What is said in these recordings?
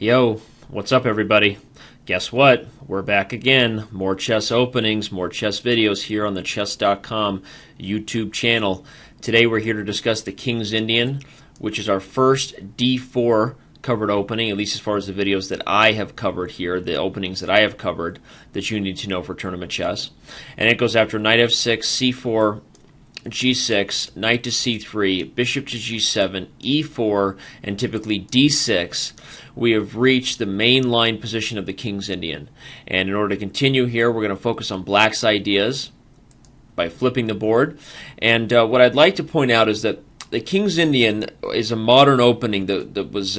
Yo, what's up everybody? Guess what? We're back again. More chess openings, more chess videos here on the Chess.com YouTube channel. Today we're here to discuss the King's Indian, which is our first D4 covered opening, at least as far as the videos that I have covered here, the openings that I have covered that you need to know for tournament chess. And it goes after knight f6, c4, g6, knight to c3, bishop to g7, e4, and typically d6. We have reached the main line position of the King's Indian. And in order to continue here, we're going to focus on black's ideas by flipping the board. And what I'd like to point out is that the King's Indian is a modern opening that was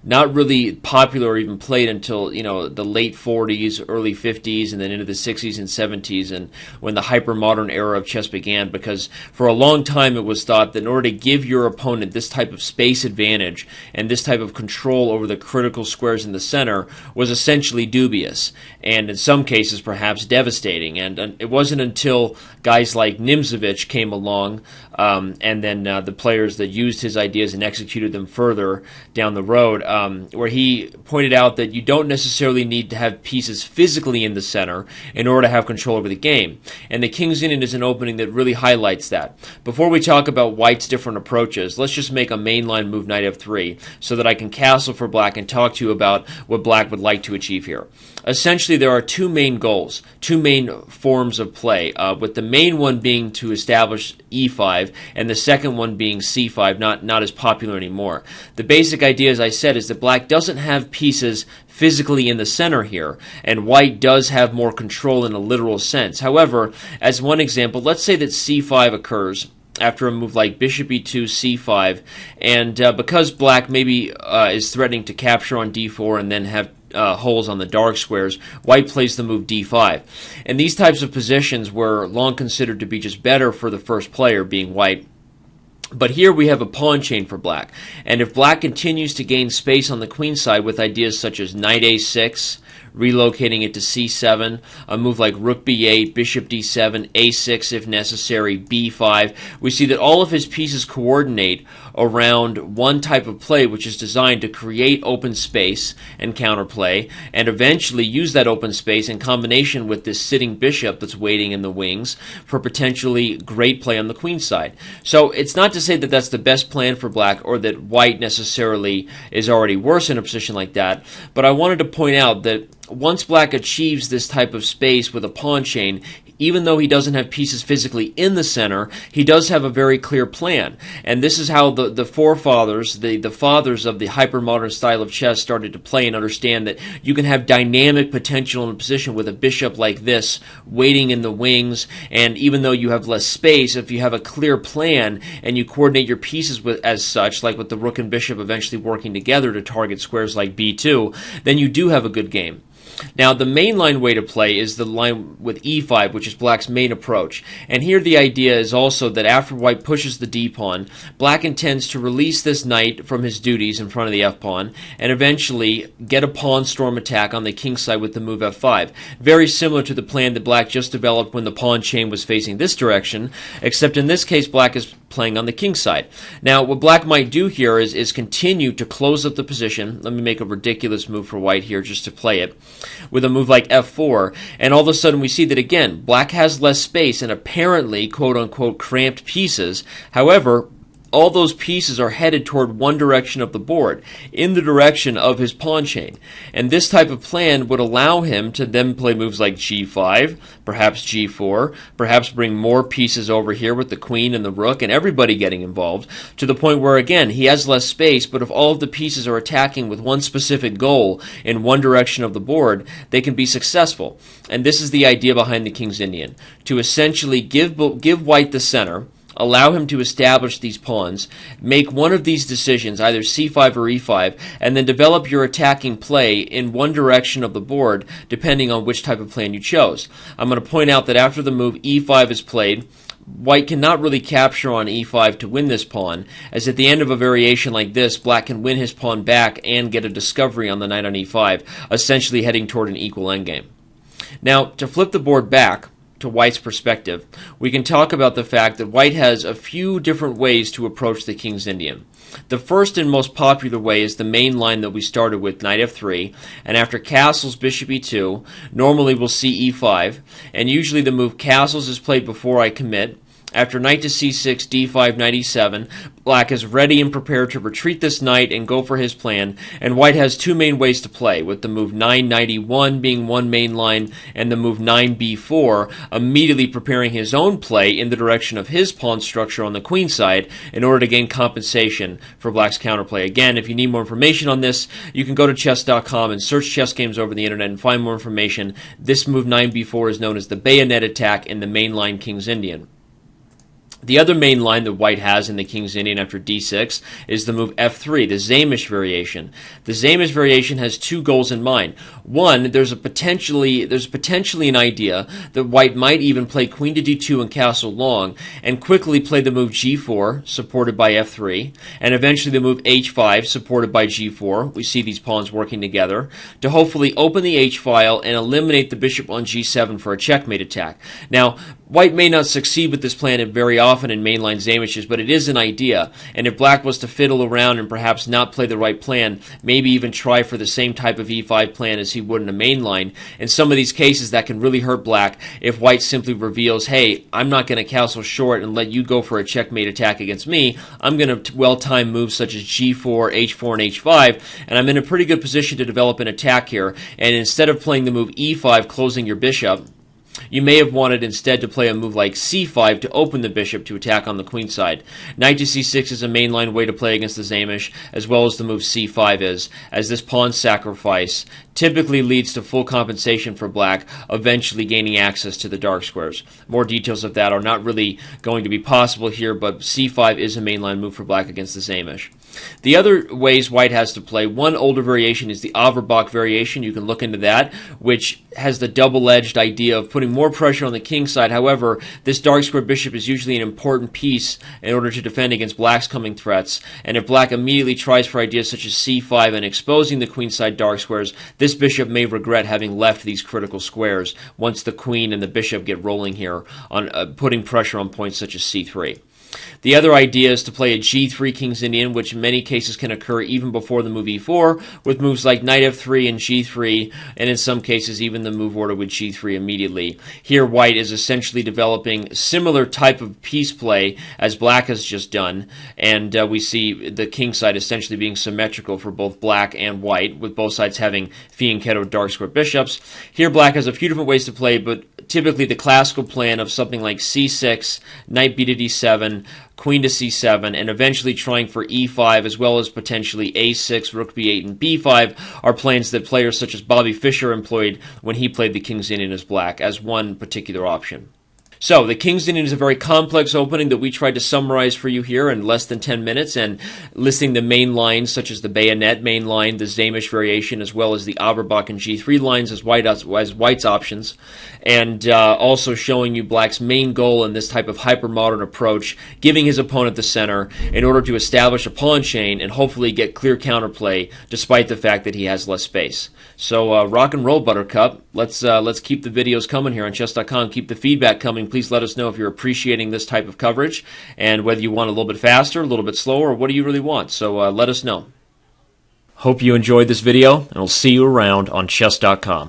not really popular or even played until the late 40s, early 50s, and then into the 60s and 70s, and when the hyper-modern era of chess began, because for a long time it was thought that in order to give your opponent this type of space advantage and this type of control over the critical squares in the center was essentially dubious, and in some cases perhaps devastating. And it wasn't until guys like Nimzovich came along, and then the players that used his ideas and executed them further down the road, where he pointed out that you don't necessarily need to have pieces physically in the center in order to have control over the game. And the King's Indian is an opening that really highlights that. Before we talk about white's different approaches, let's just make a mainline move knight f3 so that I can castle for black and talk to you about what black would like to achieve here. Essentially, there are two main goals, two main forms of play, with the main one being to establish e5 and the second one being c5, not as popular anymore. The basic idea, as I said, is that black doesn't have pieces physically in the center here, and white does have more control in a literal sense. However, as one example, let's say that c5 occurs after a move like bishop e2, c5, and because black maybe is threatening to capture on d4 and then have holes on the dark squares, white plays the move d5. And these types of positions were long considered to be just better for the first player, being white. But here we have a pawn chain for black. And if black continues to gain space on the queen side with ideas such as knight a6, relocating it to c7, a move like rook b8, bishop d7, a6 if necessary, b5, we see that all of his pieces coordinate around one type of play which is designed to create open space and counterplay, and eventually use that open space in combination with this sitting bishop that's waiting in the wings for potentially great play on the queen side. So it's not to say that that's the best plan for black or that white necessarily is already worse in a position like that, but I wanted to point out that once black achieves this type of space with a pawn chain, even though he doesn't have pieces physically in the center, he does have a very clear plan. And this is how the forefathers, the fathers of the hyper-modern style of chess started to play and understand that you can have dynamic potential in a position with a bishop like this waiting in the wings, and even though you have less space, if you have a clear plan and you coordinate your pieces as such, like with the rook and bishop eventually working together to target squares like b2, then you do have a good game. Now, the mainline way to play is the line with e5, which is black's main approach. And here the idea is also that after white pushes the d-pawn, black intends to release this knight from his duties in front of the f-pawn and eventually get a pawn storm attack on the king side with the move f5. Very similar to the plan that black just developed when the pawn chain was facing this direction, except in this case black is playing on the king side. Now, what black might do here is continue to close up the position. Let me make a ridiculous move for white here just to play it, with a move like f4, and all of a sudden we see that again, black has less space and apparently quote-unquote cramped pieces. However, all those pieces are headed toward one direction of the board, in the direction of his pawn chain. And this type of plan would allow him to then play moves like g5, perhaps g4, perhaps bring more pieces over here with the queen and the rook and everybody getting involved, to the point where, again, he has less space, but if all of the pieces are attacking with one specific goal in one direction of the board, they can be successful. And this is the idea behind the King's Indian, to essentially give white the center, allow him to establish these pawns, make one of these decisions, either c5 or e5, and then develop your attacking play in one direction of the board, depending on which type of plan you chose. I'm going to point out that after the move e5 is played, white cannot really capture on e5 to win this pawn, as at the end of a variation like this, black can win his pawn back and get a discovery on the knight on e5, essentially heading toward an equal endgame. Now, to flip the board back, to White's perspective, we can talk about the fact that White has a few different ways to approach the King's Indian. The first and most popular way is the main line that we started with, knight f3, and after castles, bishop e2, normally we'll see e5, and usually the move castles is played before I commit. After knight to c6, d5, knight e7, Black is ready and prepared to retreat this knight and go for his plan, and White has two main ways to play, with the move 9, knight e1 being one main line, and the move 9, b4 immediately preparing his own play in the direction of his pawn structure on the queen side in order to gain compensation for Black's counterplay. Again, if you need more information on this, you can go to Chess.com and search chess games over the internet and find more information. This move 9, b4 is known as the bayonet attack in the main line King's Indian. The other main line that White has in the King's Indian after d6 is the move f3, the Zamish variation. The Zamish variation has two goals in mind. One, there's potentially an idea that White might even play queen to d2 and castle long, and quickly play the move g4, supported by f3, and eventually the move h5, supported by g4. We see these pawns working together, to hopefully open the h-file and eliminate the bishop on g7 for a checkmate attack. Now, White may not succeed with this plan very often in mainline Zamishes, but it is an idea, and if Black was to fiddle around and perhaps not play the right plan, maybe even try for the same type of e5 plan as he would in a mainline, in some of these cases that can really hurt Black if White simply reveals, hey, I'm not going to castle short and let you go for a checkmate attack against me. I'm going to well-time moves such as g4, h4, and h5, and I'm in a pretty good position to develop an attack here, and instead of playing the move e5, closing your bishop, you may have wanted instead to play a move like c5 to open the bishop to attack on the queen side. Knight to c6 is a mainline way to play against the Zamish, as well as the move c5 is, as this pawn sacrifice typically leads to full compensation for Black, eventually gaining access to the dark squares. More details of that are not really going to be possible here, but c5 is a mainline move for Black against the Zamish. The other ways White has to play, one older variation is the Averbach variation. You can look into that, which has the double-edged idea of putting more pressure on the king side. However, this dark square bishop is usually an important piece in order to defend against Black's coming threats, and if Black immediately tries for ideas such as c5 and exposing the queen side dark squares, this bishop may regret having left these critical squares once the queen and the bishop get rolling here on putting pressure on points such as c3. The other idea is to play a g3 King's Indian, which in many cases can occur even before the move e4, with moves like knight f3 and g3, and in some cases even the move order with g3 immediately. Here White is essentially developing similar type of piece play as Black has just done, and we see the king side essentially being symmetrical for both Black and White, with both sides having fianchetto dark square bishops. Here Black has a few different ways to play, but typically the classical plan of something like c6, knight b to d7, queen to c7, and eventually trying for e5, as well as potentially a6, rook b8, and b5 are plans that players such as Bobby Fischer employed when he played the King's Indian as Black, as one particular option. So, the King's Indian is a very complex opening that we tried to summarize for you here in less than 10 minutes, and listing the main lines such as the bayonet main line, the Zamish variation, as well as the Averbach and G3 lines as White's options, and also showing you Black's main goal in this type of hyper-modern approach, giving his opponent the center in order to establish a pawn chain and hopefully get clear counterplay despite the fact that he has less space. So, rock and roll, Buttercup. Let's keep the videos coming here on Chess.com. Keep the feedback coming. Please let us know if you're appreciating this type of coverage and whether you want a little bit faster, a little bit slower, or what do you really want. So let us know. Hope you enjoyed this video, and I'll see you around on Chess.com.